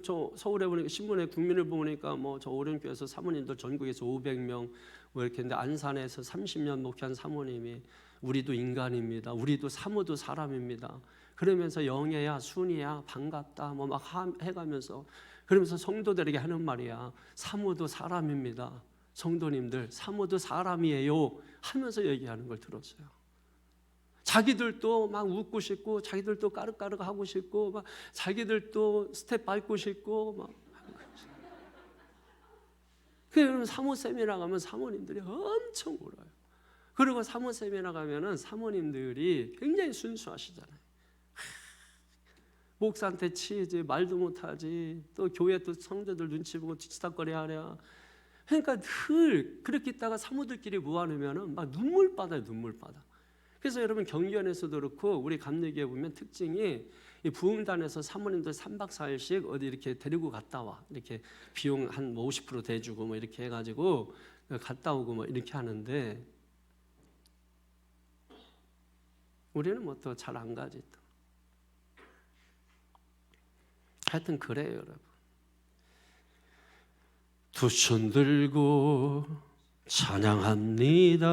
A: 저 서울에 보니까 신문에 국민을 보니까 저 오륜교에서 사모님들 전국에서 500명 뭐 이렇게 했는데 안산에서 30년 목회한 사모님이 우리도 인간입니다. 우리도 사모도 사람입니다. 그러면서 영애야 순이야 반갑다 뭐 막 해가면서 그러면서 성도들에게 하는 말이야. 사모도 사람입니다. 성도님들 사모도 사람이에요 하면서 얘기하는 걸 들었어요. 자기들도 막 웃고 싶고 자기들도 까르까르 하고 싶고 막 자기들도 스텝 밟고 싶고 막 그러면 사모 세미나 가면 사모님들이 엄청 울어요. 그리고 사모 세미나 가면은 사모님들이 굉장히 순수하시잖아요. 목사한테 치이지 말도 못하지 또 교회 또 성도들 눈치 보고 뒤치다거리 하랴. 그러니까 늘 그렇게 있다가 사모들끼리 모아놓으면은 막 눈물 받아요. 눈물 받아. 그래서 여러분 경기원에서도 그렇고 우리 감리교회 보면 특징이 이 부흥단에서 사모님들 3박 4일씩 어디 이렇게 데리고 갔다 와. 이렇게 비용 한 50% 대주고 뭐 이렇게 해가지고 갔다 오고 뭐 이렇게 하는데 우리는 뭐 또 잘 안 가지 또. 하여튼 그래요 여러분. 두 손 들고 찬양합니다.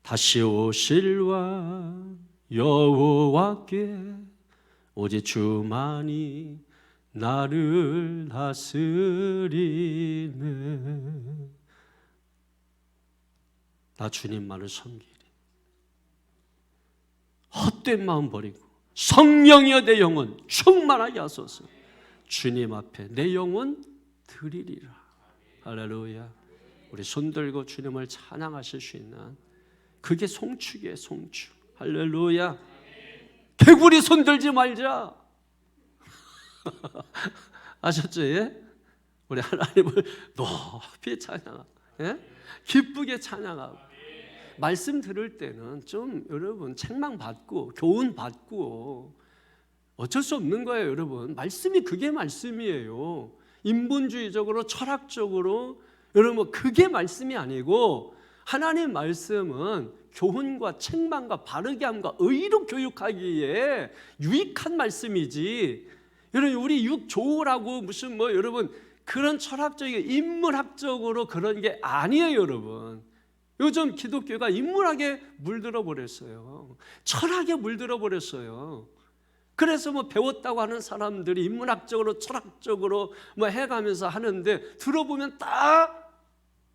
A: 다시 오실와 여호와께 오직 주만이 나를 다스리네. 나 주님만을 섬기리. 헛된 마음 버리고 성령이여 내 영혼 충만하게 하소서. 주님 앞에 내 영혼 드리리라. 할렐루야. 우리 손 들고 주님을 찬양하실 수 있는 그게 송축이에요. 송축. 할렐루야. 개구리 손 들지 말자. 아셨죠? 예? 우리 하나님을 높이 찬양하고 기쁘게 찬양하고 말씀 들을 때는 좀 여러분 책망 받고 교훈 받고 어쩔 수 없는 거예요. 여러분 말씀이 그게 말씀이에요. 인본주의적으로 철학적으로 여러분 그게 말씀이 아니고 하나님 말씀은 교훈과 책망과 바르게 함과 의로 교육하기에 유익한 말씀이지. 여러분 우리 육 좋으라고 무슨 여러분 그런 철학적인 인문학적으로 그런 게 아니에요. 여러분 요즘 기독교가 인문학에 물들어 버렸어요. 철학에 물들어 버렸어요. 그래서 뭐 배웠다고 하는 사람들이 인문학적으로 철학적으로 뭐 해가면서 하는데 들어보면 다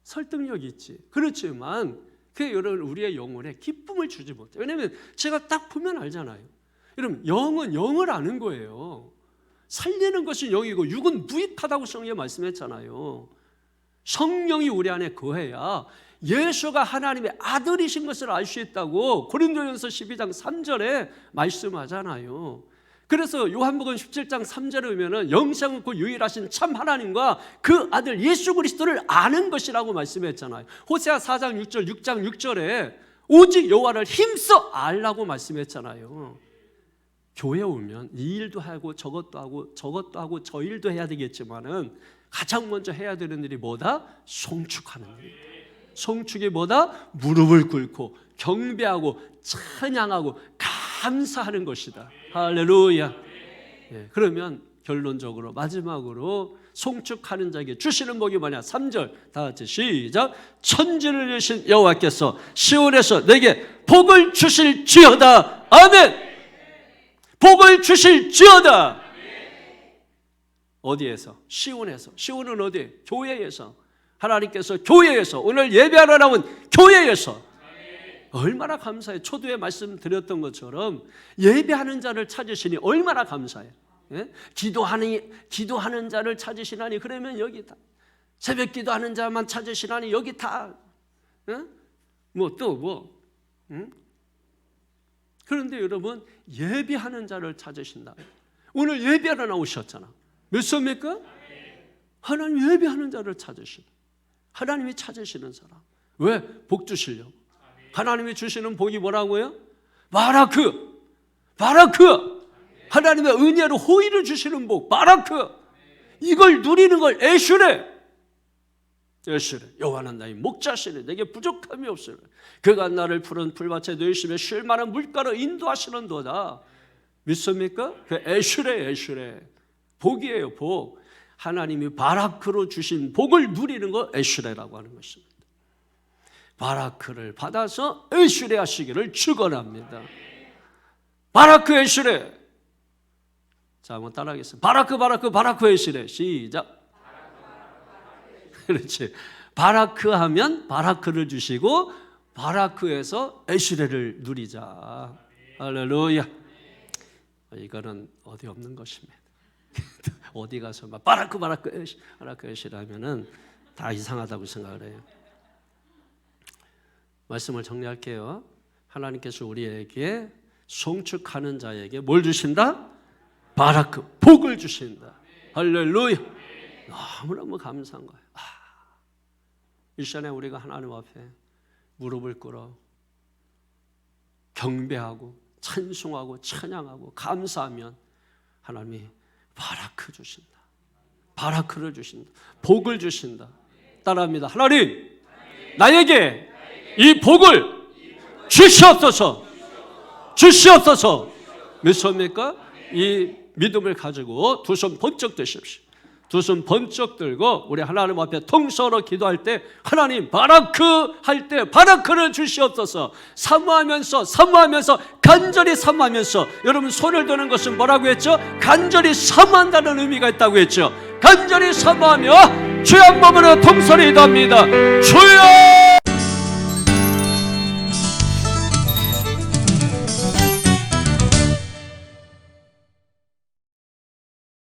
A: 설득력이 있지. 그렇지만 그게 여러분 우리의 영혼에 기쁨을 주지 못해요. 왜냐하면 제가 딱 보면 알잖아요. 여러분 영은 영을 아는 거예요. 살리는 것이 영이고 육은 무익하다고 성경에 말씀했잖아요. 성령이 우리 안에 거해야 예수가 하나님의 아들이신 것을 알 수 있다고 고린도전서 12장 3절에 말씀하잖아요. 그래서 요한복음 17장 3절에 보면은 영생 없고 유일하신 참 하나님과 그 아들 예수 그리스도를 아는 것이라고 말씀했잖아요. 호세아 4장 6절, 6장 6절에 오직 여호와를 힘써 알라고 말씀했잖아요. 교회 오면 이 일도 하고 저것도 하고 저것도 하고 저 일도 해야 되겠지만은 가장 먼저 해야 되는 일이 뭐다? 송축하는 일이다. 송축이 뭐다? 무릎을 꿇고 경배하고 찬양하고 감사하는 것이다. 할렐루야. 예, 그러면 결론적으로 마지막으로 송축하는 자에게 주시는 복이 뭐냐? 3절 다 같이 시작. 천지를 여신 여호와께서 시온에서 내게 복을 주실지어다. 아멘. 복을 주실지어다. 어디에서? 시온에서. 시온은 어디? 교회에서. 하나님께서 교회에서 오늘 예배하러 나온 교회에서 얼마나 감사해요. 초두에 말씀드렸던 것처럼 예배하는 자를 찾으시니 얼마나 감사해요. 예? 기도하는 자를 찾으시나니 그러면 여기 다 새벽 기도하는 자만 찾으시나니 여기 다 뭐 또 뭐 그런데 여러분 예배하는 자를 찾으신다. 오늘 예배하러 나오셨잖아. 몇 소입니까? 하나님 예배하는 자를 찾으시는 하나님이 찾으시는 사람. 왜? 복 주시려고. 하나님이 주시는 복이 뭐라고요? 바라크. 하나님의 은혜로 호의를 주시는 복. 바라크. 이걸 누리는 걸 에슈레. 여호와는 나의 목자시니 내게 부족함이 없으리. 그가 나를 푸른 풀밭에 누이시며 쉴 만한 물가로 인도하시는도다. 믿습니까? 그 에슈레. 복이에요, 복. 하나님이 바라크로 주신 복을 누리는 거 에슈레라고 하는 것입니다. 바라크를 받아서 에슈레 하시기를 축원합니다. 바라크 에슈레. 자, 한번 따라하겠습니다. 바라크 에슈레. 시작. 그렇지. 바라크 하면 바라크를 주시고 바라크에서 에슈레를 누리자. 할렐루야. 이거는 어디 없는 것입니다. 어디 가서 막 바라크 에슈레 하면은 다 이상하다고 생각을 해요. 말씀을 정리할게요. 하나님께서 우리에게 송축하는 자에게 뭘 주신다? 바라크, 복을 주신다. 할렐루야. 너무너무 감사한 거예요. 이 시간에 우리가 하나님 앞에 무릎을 꿇어 경배하고 찬송하고 찬양하고 감사하면 하나님이 바라크 주신다. 바라크를 주신다. 복을 주신다. 따라합니다. 하나님, 나에게 이 복을 주시옵소서. 믿습니까? 이 믿음을 가지고 두 손 번쩍 드십시오. 두 손 번쩍 들고 우리 하나님 앞에 통성으로 기도할 때 하나님 바라크 할 때 바라크를 주시옵소서. 사모하면서 간절히 사모하면서 여러분 손을 드는 것은 뭐라고 했죠? 간절히 사모한다는 의미가 있다고 했죠. 간절히 사모하며 주의 몸으로 통성을 기도합니다. 주여